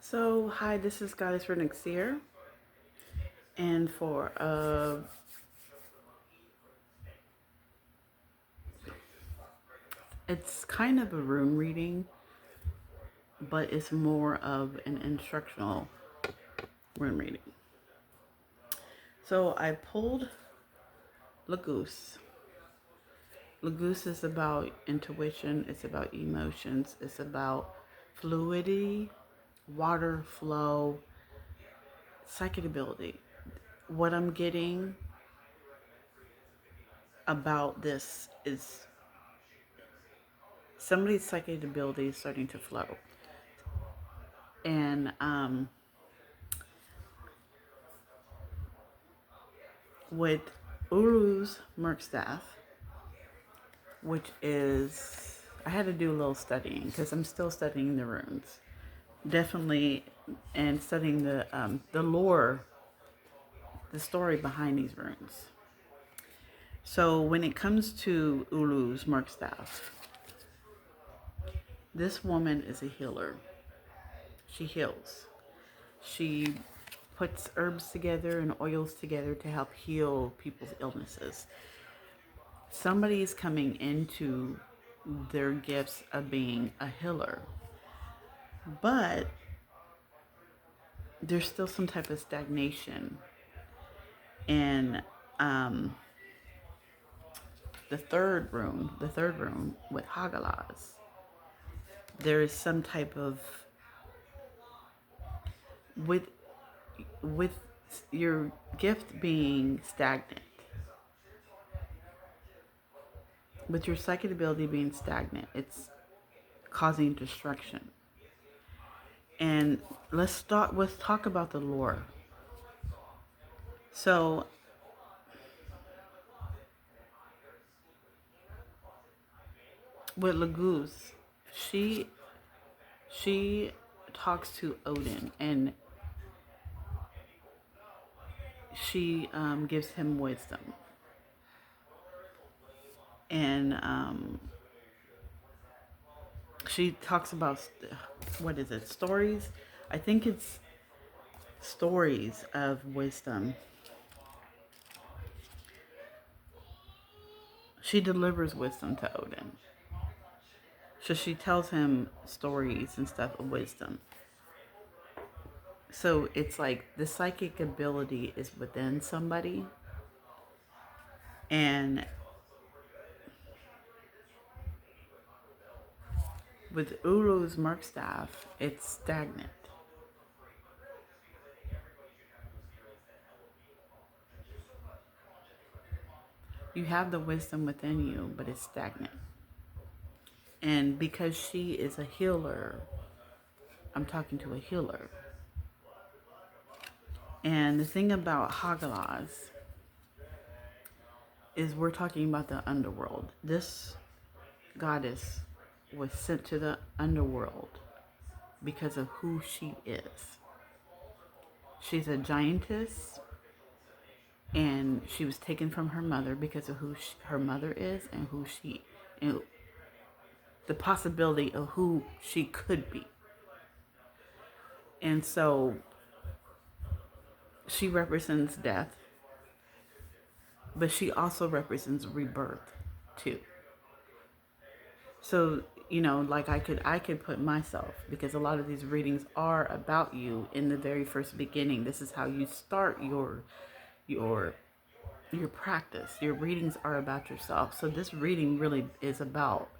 So, hi, this is Goddess Renixir, and it's kind of a room reading, but it's more of an instructional room reading. So, I pulled Lagoose. Lagoose is about intuition, it's about emotions, it's about fluidity, water flow, psychic ability. What I'm getting about this is somebody's psychic ability is starting to flow. And with Uru's Merkstaff, which is, I had to do a little studying because I'm still studying the runes. Definitely, and studying the lore, the story behind these runes. So when it comes to Uru's Merkstaff, this woman is a healer. She heals. She puts herbs together and oils together to help heal people's illnesses. Somebody is coming into their gifts of being a healer, but there's still some type of stagnation. And the third room with Hagalas, there is some type of with with your gift being stagnant, with your psychic ability being stagnant, it's causing destruction. And let's talk about the lore. So with Laguz, she she talks to Odin, and she gives him wisdom. And she talks about, what is it, stories? I think it's stories of wisdom. She delivers wisdom to Odin. So she tells him stories and stuff of wisdom. So it's like the psychic ability is within somebody, and with Uru's Merkstaff, it's stagnant. You have the wisdom within you, but it's stagnant. And because she is a healer, I'm talking to a healer. And the thing about Hagalas is we're talking about the underworld. This goddess was sent to the underworld because of who she is. She's a giantess, and she was taken from her mother because of who her mother is and and the possibility of who she could be. And so she represents death, but she also represents rebirth too. So, like I could put myself, because a lot of these readings are about you in the very first beginning. This is how you start your your practice. Your readings are about yourself. So this reading really is about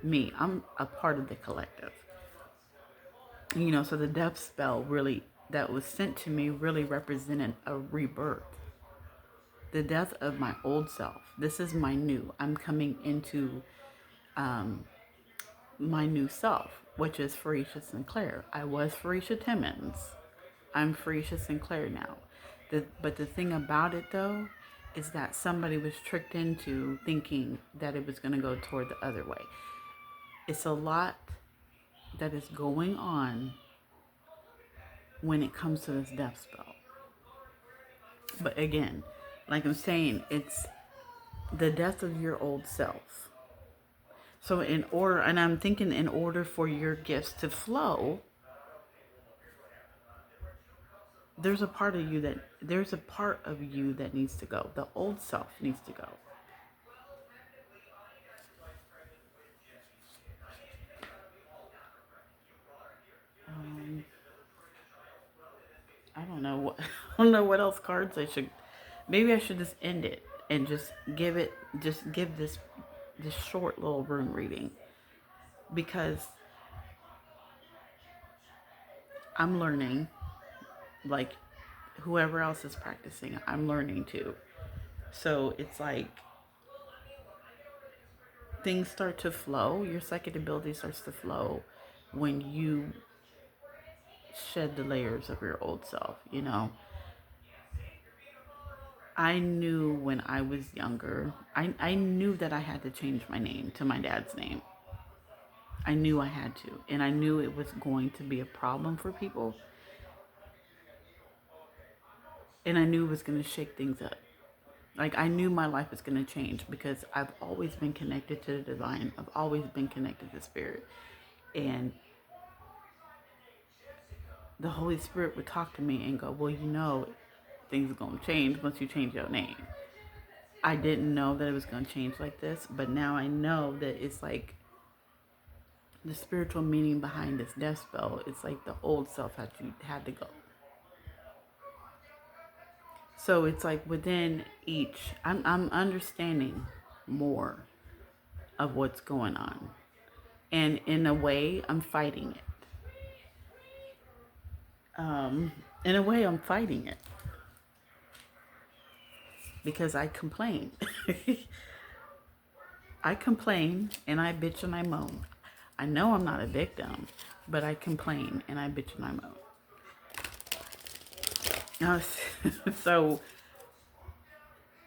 me. I'm a part of the collective. So the death spell really that was sent to me really represented a rebirth. The death of my old self. This is my new. I'm coming into my new self, which is Farisha Sinclair. I was Farisha Timmons. I'm Farisha Sinclair now. But the thing about it, though, is that somebody was tricked into thinking that it was going to go toward the other way. It's a lot that is going on when it comes to this death spell. But again, like I'm saying, it's the death of your old self. So in order for your gifts to flow, there's a part of you that needs to go. The old self needs to go. Um, I don't know what I don't know what else cards I should. Maybe I should just end it and just give this short little room reading, because I'm learning, like whoever else is practicing, I'm learning too. So it's like things start to flow. Your psychic ability starts to flow when you shed the layers of your old self. I knew when I was younger, I knew that I had to change my name to my dad's name. I knew I had to. And I knew it was going to be a problem for people. And I knew it was going to shake things up. Like, I knew my life was going to change because I've always been connected to the divine. I've always been connected to spirit. And the Holy Spirit would talk to me and go, well, things are going to change once you change your name. I didn't know that it was going to change like this, but now I know that it's like the spiritual meaning behind this death spell. It's like the old self had to go. So it's like within each, I'm understanding more of what's going on. And in a way, I'm fighting it. In a way, I'm fighting it because I complain. I complain and I bitch and I moan. I know I'm not a victim, but I complain and I bitch and I moan. So,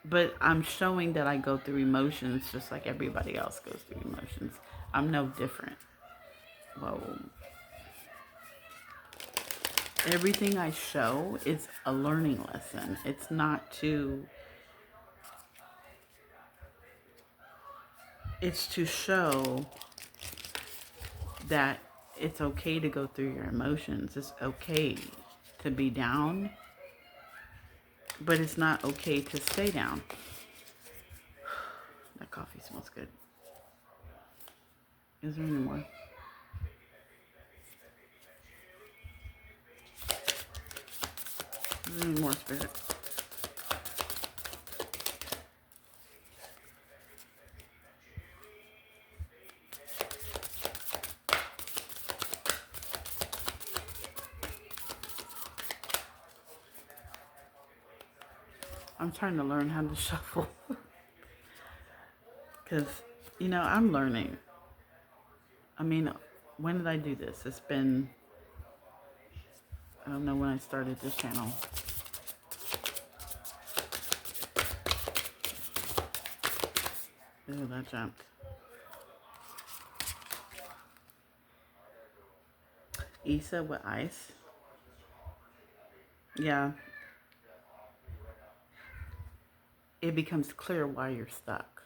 but I'm showing that I go through emotions just like everybody else goes through emotions. I'm no different. Well, everything I show is a learning lesson. It's to show that it's okay to go through your emotions. It's okay to be down, but it's not okay to stay down. That coffee smells good. Is there any more? Is there any more, Spirit? I'm trying to learn how to shuffle. Because, I'm learning. I mean, when did I do this? It's been, I don't know when I started this channel. Ooh, that jumped. Issa with ice. Yeah. It becomes clear why you're stuck.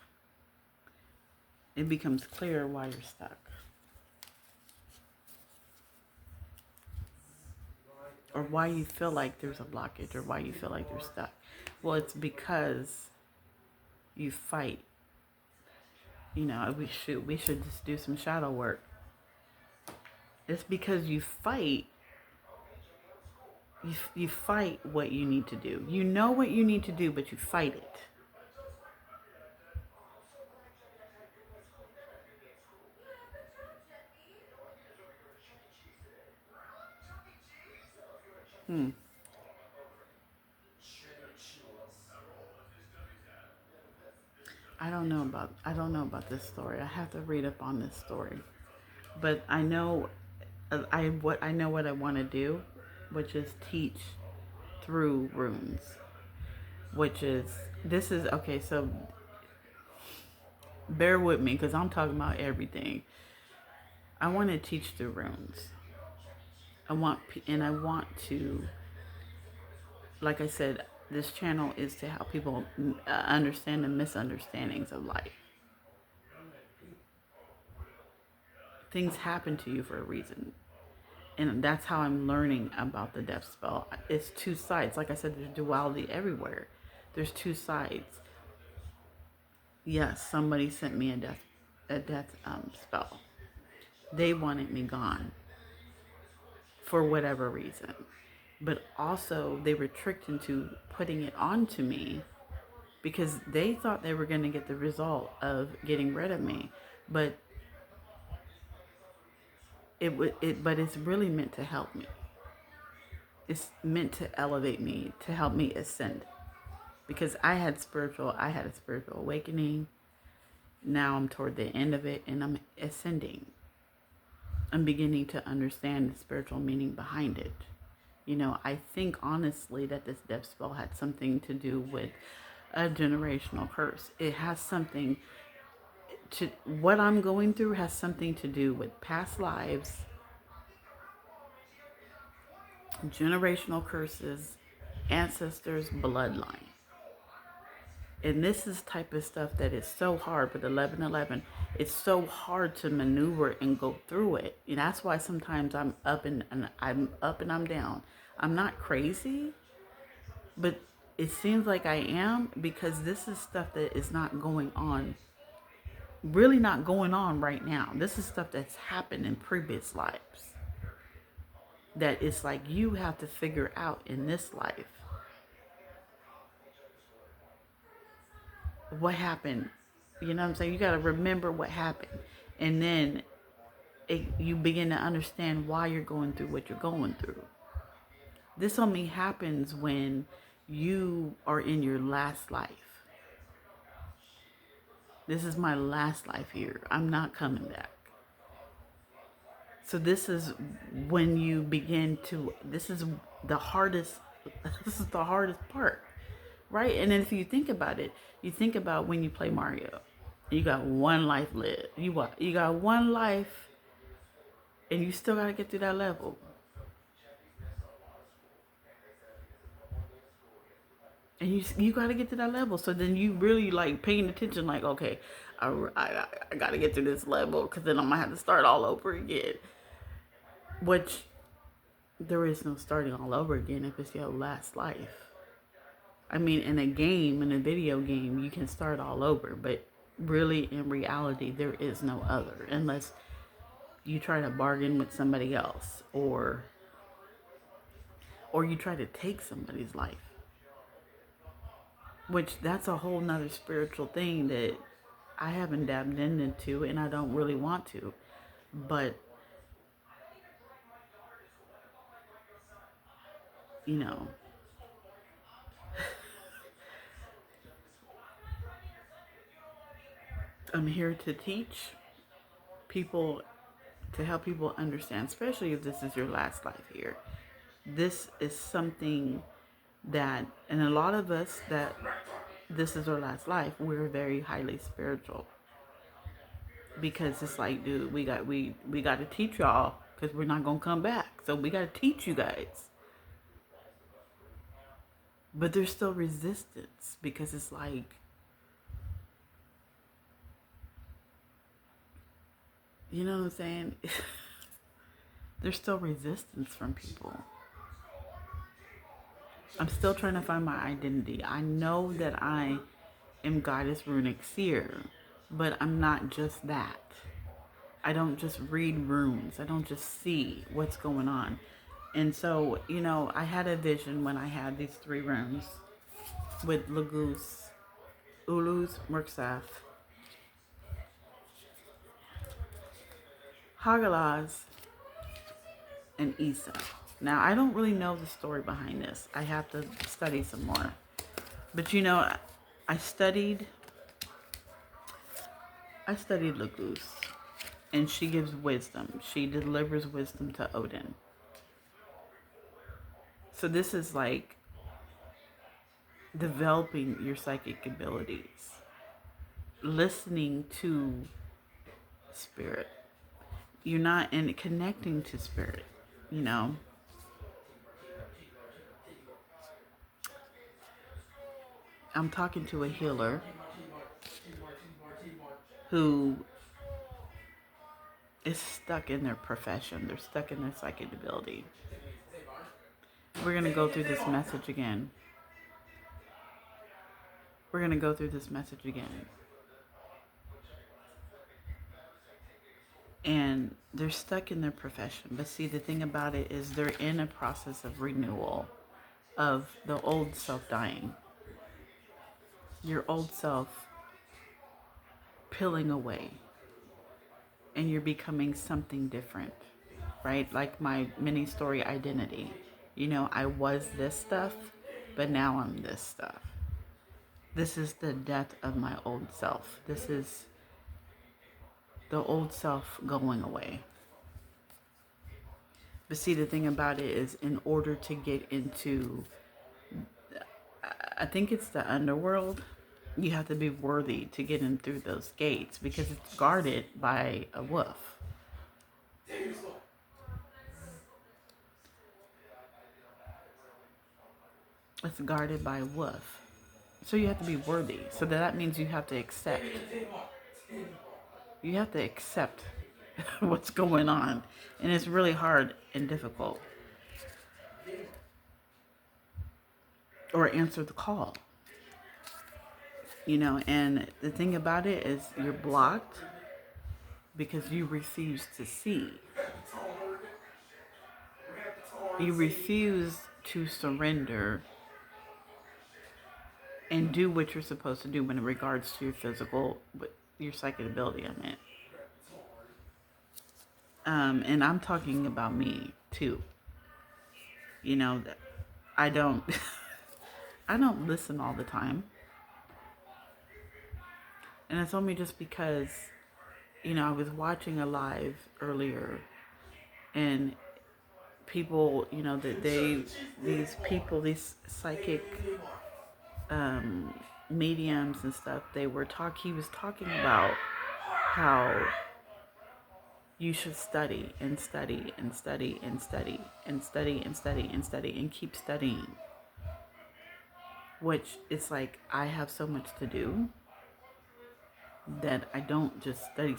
It becomes clear why you're stuck. Or why you feel like there's a blockage, or why you feel like you're stuck. Well, it's because you fight. We should just do some shadow work. It's because you fight. You fight what you need to do. You know what you need to do, but you fight it. I don't know about this story. I have to read up on this story. But I know what I want to do, which is teach through runes. This is okay, so bear with me because I'm talking about everything. I want to teach through runes. I want to, like I said, this channel is to help people understand the misunderstandings of life. Things happen to you for a reason. And that's how I'm learning about the death spell. It's two sides. Like I said, there's duality everywhere. There's two sides. Yes, somebody sent me a death spell. They wanted me gone for whatever reason. But also they were tricked into putting it onto me because they thought they were going to get the result of getting rid of me. But but it's really meant to help me. It's meant to elevate me, to help me ascend. Because I had a spiritual awakening. Now I'm toward the end of it and I'm ascending. I'm beginning to understand the spiritual meaning behind it. You know, I think honestly that this death spell had something to do with a generational curse. It has something to, what I'm going through has something to do with past lives, generational curses, ancestors, bloodline. And this is type of stuff that is so hard with 1111. It's so hard to maneuver and go through it. And that's why sometimes I'm up and I'm down. I'm not crazy, but it seems like I am, because this is stuff that is not going on, really not going on right now. This is stuff that's happened in previous lives that it's like you have to figure out in this life what happened. You know what I'm saying? You got to remember what happened. And then you begin to understand why you're going through what you're going through. This only happens when you are in your last life. This is my last life here. I'm not coming back. So this is when you begin to, this is the hardest, this is the hardest part, right? And then if you think about it, you think about when you play Mario, you got one life lived. You got one life, and you still got to get through that level. And you got to get to that level. So then you really like paying attention, like, okay, I got to get to this level because then I'm going to have to start all over again. Which there is no starting all over again if it's your last life. I mean, in a game, in a video game, you can start all over. But really, in reality, there is no other. Unless you try to bargain with somebody else. Or you try to take somebody's life. Which that's a whole nother spiritual thing that I haven't dabbed into and I don't really want to. But, you know, I'm here to teach people, to help people understand, especially if this is your last life here. This is something that, and a lot of us that this is our last life, we're very highly spiritual. Because it's like, dude, we got to teach y'all because we're not going to come back. So we got to teach you guys. But there's still resistance because it's like, you know what I'm saying? There's still resistance from people. I'm still trying to find my identity. I know that I am Goddess Runic Seer, but I'm not just that. I don't just read runes. I don't just see what's going on. And so, you know, I had a vision when I had these 3 rooms with Laguz, Uluz, Murksaf, Hagalaz, and Isa. Now, I don't really know the story behind this. I have to study some more. But, you know, I studied Laguz, and she gives wisdom. She delivers wisdom to Odin. So this is like developing your psychic abilities, listening to spirit. You're not in connecting to spirit, you know. I'm talking to a healer who is stuck in their profession. They're stuck in their psychic ability. We're going to go through this message again. We're going to go through this message again. And they're stuck in their profession. But see, the thing about it is they're in a process of renewal of the old self dying. Your old self peeling away. And you're becoming something different, right? Like my mini story identity. You know, I was this stuff, but now I'm this stuff. This is the death of my old self. This is the old self going away. But see, the thing about it is, in order to get into, I think it's the underworld, you have to be worthy to get in through those gates because it's guarded by a wolf. It's guarded by a wolf. So you have to be worthy. So that means you have to accept. You have to accept what's going on. And it's really hard and difficult. Or answer the call. You know, and the thing about it is you're blocked because you refuse to see. You refuse to surrender and do what you're supposed to do when it regards to your physical, your psychic ability, I meant. And I'm talking about me too. You know, I don't I don't listen all the time. And it's only just because, you know, I was watching a live earlier and people, you know, that these psychic mediums and stuff, he was talking about how you should study and study and study and study and study and study and study and keep studying. Which it's like I have so much to do that I don't just study.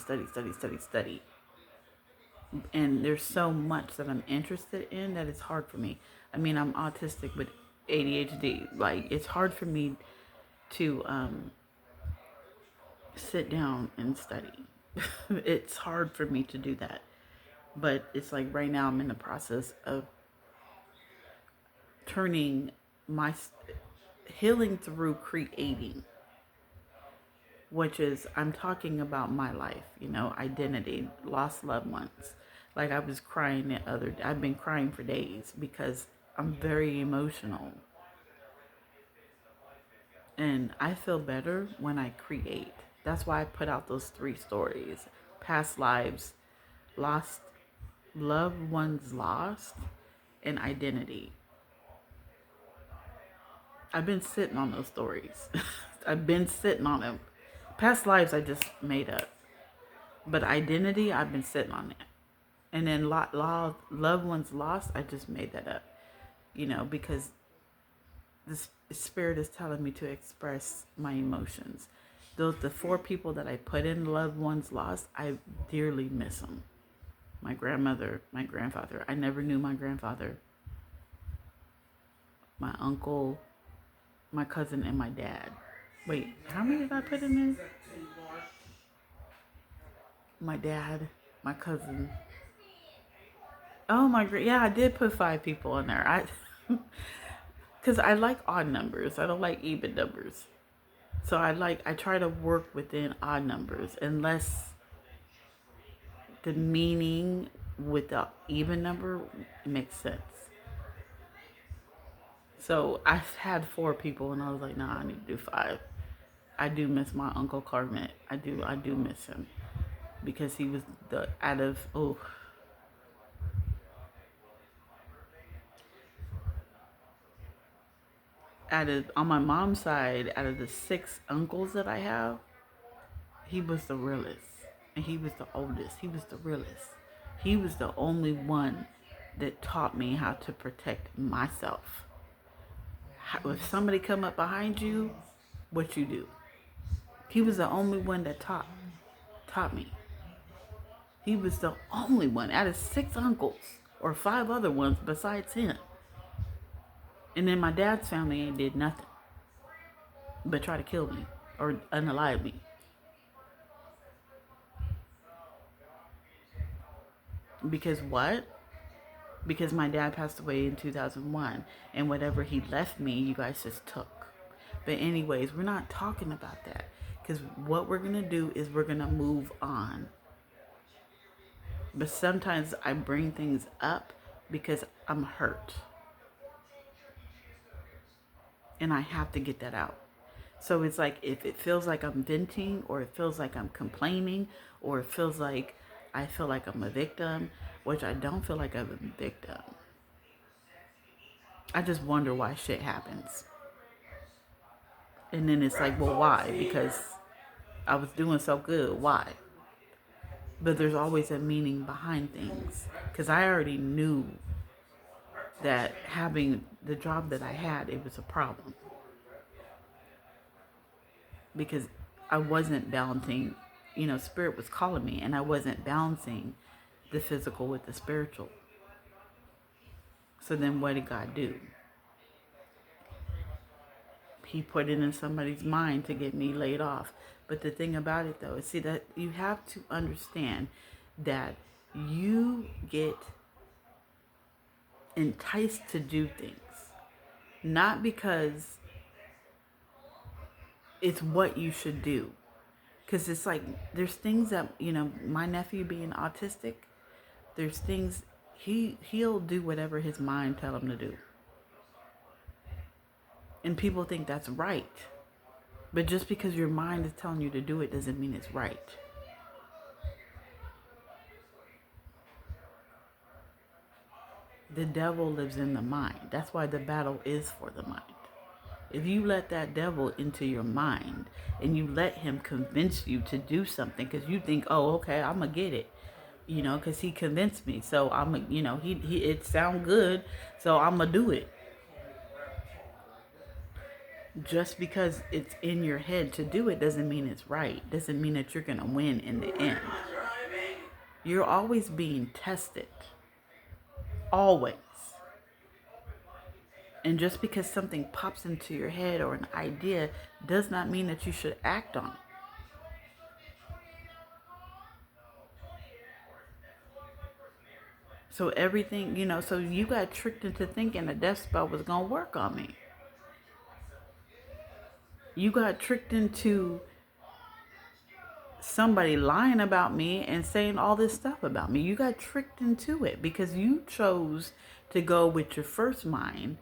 And there's so much that I'm interested in that it's hard for me. I mean, I'm autistic with ADHD. Like, it's hard for me to sit down and study. It's hard for me to do that. But it's like right now I'm in the process of turning my healing through creating, which is, I'm talking about my life, you know, identity, lost loved ones. Like I was crying I've been crying for days because I'm very emotional. And I feel better when I create. That's why I put out those 3 stories. Past lives, lost, loved ones lost, and identity. I've been sitting on those stories. I've been sitting on them. Past lives I just made up. But identity, I've been sitting on it. And then loved ones lost, I just made that up. You know, because the spirit is telling me to express my emotions. The 4 people that I put in loved ones lost, I dearly miss them. My grandmother, my grandfather. I never knew my grandfather. My uncle, my cousin, and my dad. Wait, how many did I put in there? My dad, my cousin. Oh yeah, I did put 5 people in there. Because I like odd numbers. I don't like even numbers. So I try to work within odd numbers unless the meaning with the even number makes sense. So I had 4 people and I was like, nah, I need to do 5. I do miss my Uncle Carmet. I do miss him. Because he was on my mom's side, out of the 6 uncles that I have, he was the realest. And he was the oldest. He was the realest. He was the only one that taught me how to protect myself. If somebody come up behind you, what you do. He was the only one that taught me. He was the only one out of 6 uncles or 5 other ones besides him. And then my dad's family ain't did nothing but try to kill me or unalive me. Because what? Because my dad passed away in 2001, and whatever he left me, you guys just took. But anyways, we're not talking about that, because what we're going to do is we're going to move on. But sometimes I bring things up because I'm hurt. And I have to get that out. So it's like if it feels like I'm venting, or it feels like I'm complaining, or it feels like I feel like I'm a victim, which I don't feel like I'm a victim. I just wonder why shit happens. And then it's like, well, why? Because I was doing so good. Why? But there's always a meaning behind things. Because I already knew that having the job that I had, it was a problem. Because I wasn't balancing, spirit was calling me, and I wasn't balancing the physical with the spiritual. So then what did God do? He put it in somebody's mind to get me laid off. But the thing about it, though, is see that you have to understand that you get enticed to do things, not because it's what you should do. Because it's like, there's things that, my nephew being autistic, there's things, he'll do whatever his mind tell him to do. And people think that's right. But just because your mind is telling you to do it doesn't mean it's right. The devil lives in the mind. That's why the battle is for the mind. If you let that devil into your mind and you let him convince you to do something because you think, oh, okay, I'm going to get it, because he convinced me. So I'm, it sound good. So I'm going to do it. Just because it's in your head to do it doesn't mean it's right. Doesn't mean that you're going to win in the end. You're always being tested. Always. And just because something pops into your head or an idea does not mean that you should act on it. So everything, so you got tricked into thinking a death spell was going to work on me. You got tricked into somebody lying about me and saying all this stuff about me. You got tricked into it because you chose to go with your first mind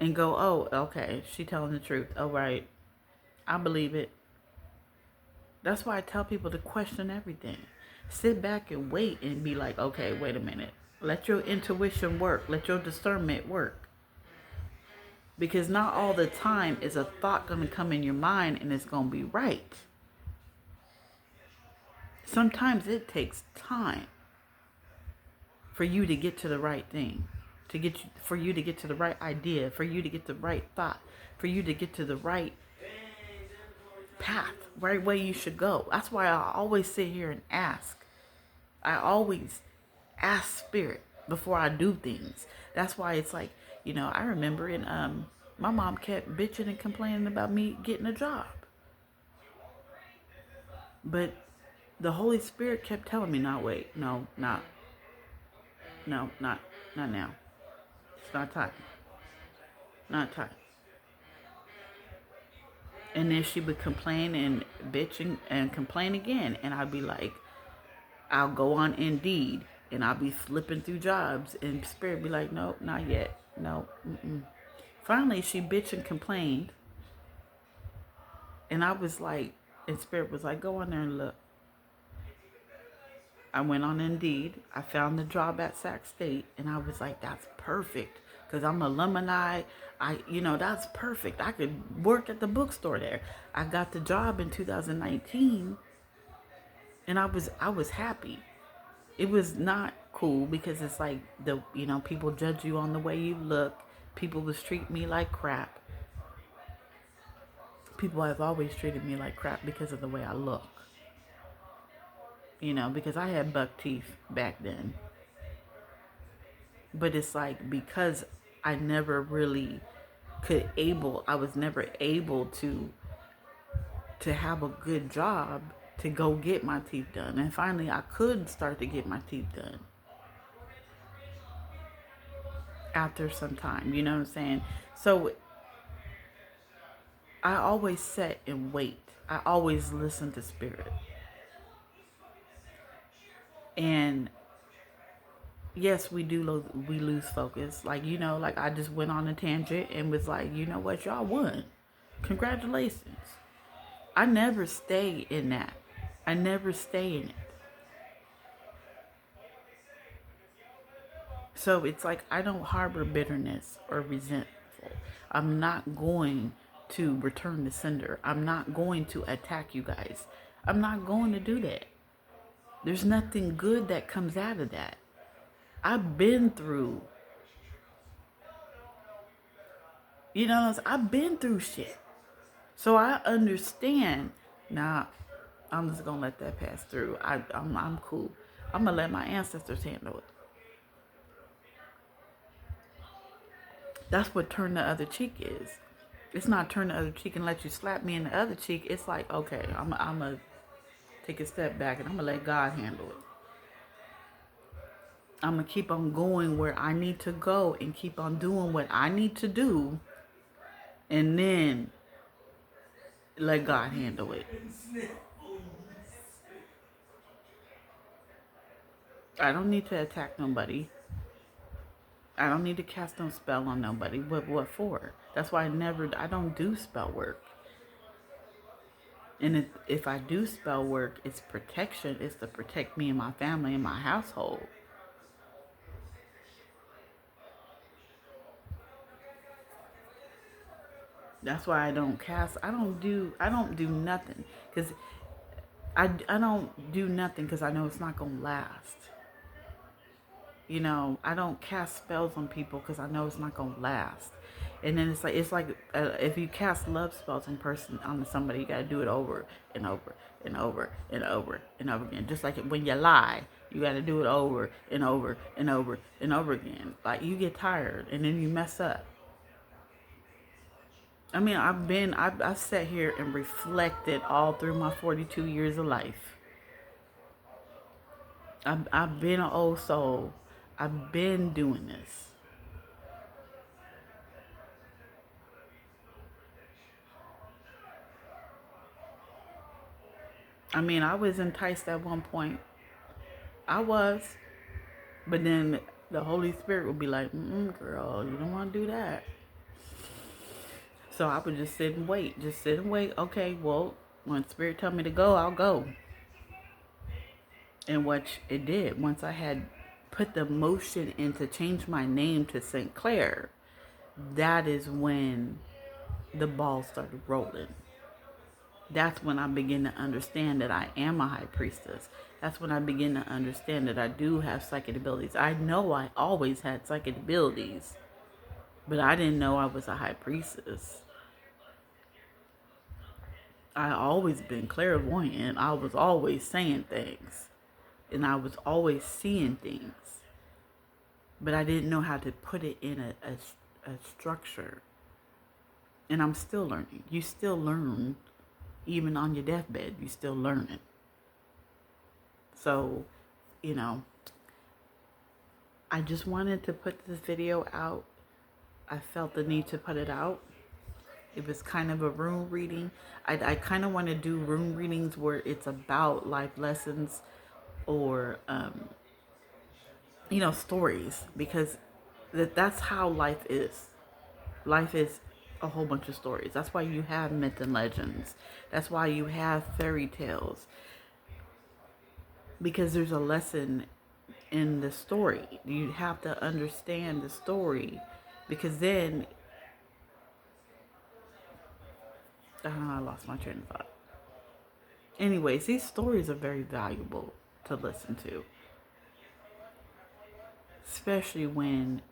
and go, oh, okay, she telling the truth. Oh, right. I believe it. That's why I tell people to question everything. Sit back and wait and be like, okay, wait a minute. Let your intuition work. Let your discernment work. Because not all the time is a thought going to come in your mind and it's going to be right. Sometimes it takes time for you to get to the right thing, for you to get to the right idea, for you to get the right thought, for you to get to the right path, right way you should go. That's why I always sit here and ask. I always ask spirit before I do things. That's why it's like, I remember my mom kept bitching and complaining about me getting a job. But the Holy Spirit kept telling me, not now. It's not time. Not time. And then she would complain and bitch and complain again. And I'd be like, I'll go on Indeed and I'll be flipping through jobs and spirit be like, no, not yet. No. Mm-mm. Finally, she bitched and complained. And I was like, and spirit was like, go on there and look. I went on Indeed. I found the job at Sac State. And I was like, that's perfect. Because I'm alumni. That's perfect. I could work at the bookstore there. I got the job in 2019. And I was happy. It was not cool because it's like people judge you on the way you look. People was treating me like crap. People have always treated me like crap because of the way I look. because I had buck teeth back then. But it's like, because I never really I was never able to have a good job to go get my teeth done. And finally I could start to get my teeth done after some time, you know what I'm saying? So I always sit and wait. I always listen to spirit. And yes, we lose focus. Like, like I just went on a tangent and was like, you know what, y'all won. Congratulations. I never stay in that. I never stay in it. So it's like I don't harbor bitterness or resentful. I'm not going to return the sender. I'm not going to attack you guys. I'm not going to do that. There's nothing good that comes out of that. I've been through, I've been through shit. So I understand. Now, I'm just going to let that pass through. I'm cool. I'm going to let my ancestors handle it. That's what turn the other cheek is. It's not turn the other cheek and let you slap me in the other cheek. It's like, okay, I'm going to take a step back and I'm going to let God handle it. I'm going to keep on going where I need to go and keep on doing what I need to do. And then let God handle it. I don't need to attack nobody. I don't need to cast no spell on nobody. What for? That's why I don't do spell work. And if I do spell work, it's protection. It's to protect me and my family and my household. That's why I don't cast. I don't do nothing. Because I don't do nothing because I know it's not going to last. I don't cast spells on people because I know it's not going to last. And then it's like if you cast love spells on somebody, you got to do it over and over and over and over and over again. Just like when you lie, you got to do it over and over and over and over again. Like, you get tired and then you mess up. I mean, I've sat here and reflected all through my 42 years of life. I've been an old soul. I've been doing this. I mean, I was enticed at one point. I was. But then the Holy Spirit would be like, girl, you don't want to do that. So I would just sit and wait. Just sit and wait. Okay, well, when Spirit tell me to go, I'll go. And what it did, once I had put the motion in to change my name to St. Clair, that is when the ball started rolling. That's when I begin to understand that I am a high priestess. That's when I begin to understand that I do have psychic abilities. I know I always had psychic abilities, but I didn't know I was a high priestess. I always been clairvoyant. I was always saying things, and I was always seeing things, but I didn't know how to put it in a structure. And I'm still learning. You still learn. Even on your deathbed, you still learning. So, I just wanted to put this video out. I felt the need to put it out. It was kind of a room reading. I kind of want to do room readings where it's about life lessons or, stories, because that's how life is. Life is a whole bunch of stories. That's why you have myth and legends. That's why you have fairy tales. Because there's a lesson in the story. You have to understand the story, because then I lost my train of thought. Anyways, these stories are very valuable to listen to, especially when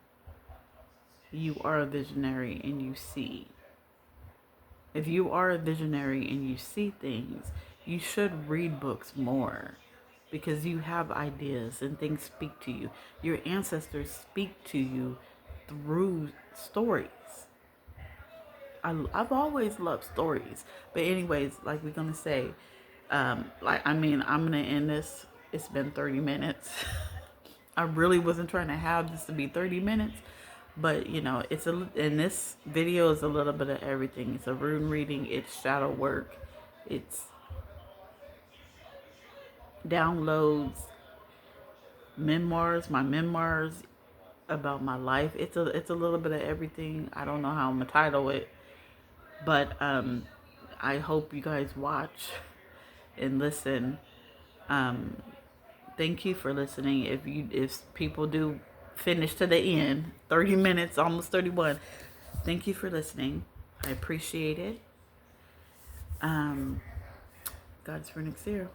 you are a visionary and you see. If you are a visionary and you see things, you should read books more. because you have ideas and things speak to you. Your ancestors speak to you through stories. I've always loved stories. But anyways, like we're gonna say, I'm gonna end this. It's been 30 minutes. I really wasn't trying to have this to be 30 minutes, but and this video is a little bit of everything. It's a rune reading, it's shadow work, it's downloads, my memoirs about my life. It's a little bit of everything. I don't know how I'm gonna title it, but I hope you guys watch and listen. Thank you for listening. If people do finish to the end, 30 minutes, almost 31. Thank you for listening. I appreciate it. God's for next year.